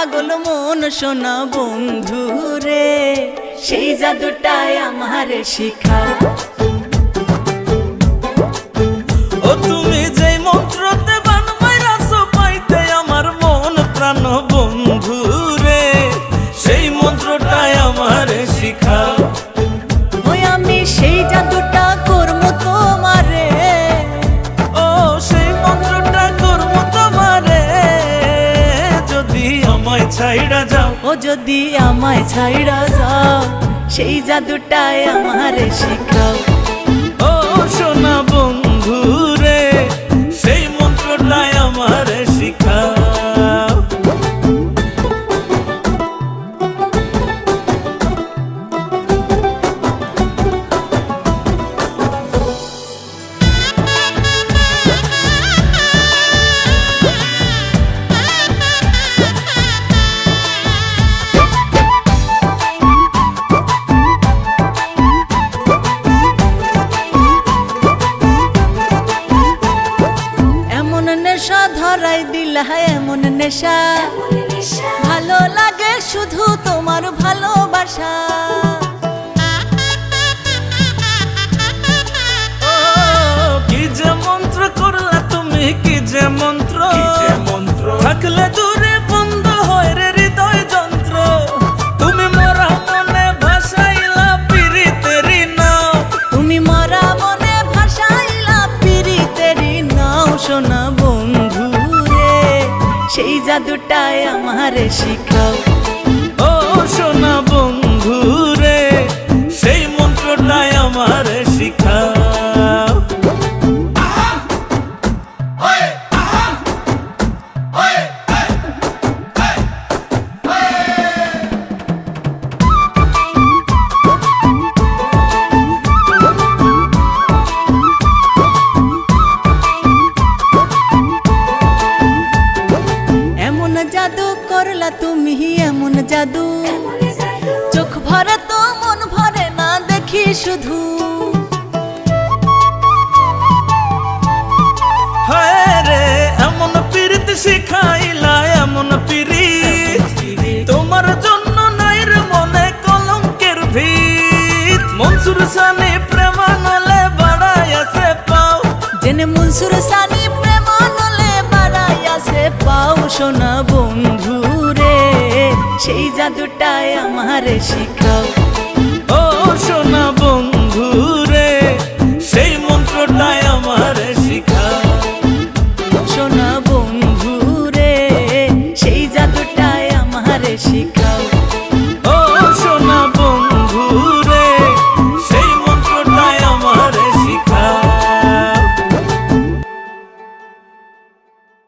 পাগল মন সোনা বন্ধু রে, সেই জাদুটাই আমারে শিখাও। ও তুমি যে মন্ত্রতে বান মাইরাছো পাইতে আমার মন প্রাণ বন্ধু রে, সেই মন্ত্রটাই আমারে শিখাও। ওই আমি সেই জাদুটা করবো তোমারে, ও সেই মন্ত্রটা করবো তোমারে, যদি আমায় ছাইড়া যাও। ও যদি আমায় ছাইড়া যাও, সেই জাদুটাই আমারে শিখাও। ও সোনা বন্ধু রে, সেই মন্ত্রটাই আমারে শিখাও। নেশা ধরাই দিলা এমন নেশা, ভালো লাগে শুধু তোমার ভালোবাসা। কি যে মন্ত্র করলা তুমি, কি যে মন্ত্র থাকলে দূরে বন্ধ হয় রে হৃদয় যন্ত্র। তুমি মরা মনে ভাসাইলা পিরিতেরি নাও, তুমি মরা মনে ভাসাইলা পিরিতেরি নাও। সোনা বন্ধু রে, সেই জাদুটাই আমারে শিখাও। ও সোনা বন্ধু রে, সেই মন্ত্রটাই আমারে শিখাও। জাদু করলা তুমি এমন জাদু, চোখ ভরে তো মন ভরে না দেখি শুধু। হায় রে এমন পীড়িত শিখাইলা, এমন পীড়িত তোমার জন্য নাই রে মনে কলঙ্কের ভিত। মনসুর সানি প্রেমানলে বাড়াই আছে পাও, জেনে মনসুর সানি প্রেমানলে বাড়াই আছে পাও। সোনা বন্ধু রে, সেই জাদুটাই আমারে শিখাও।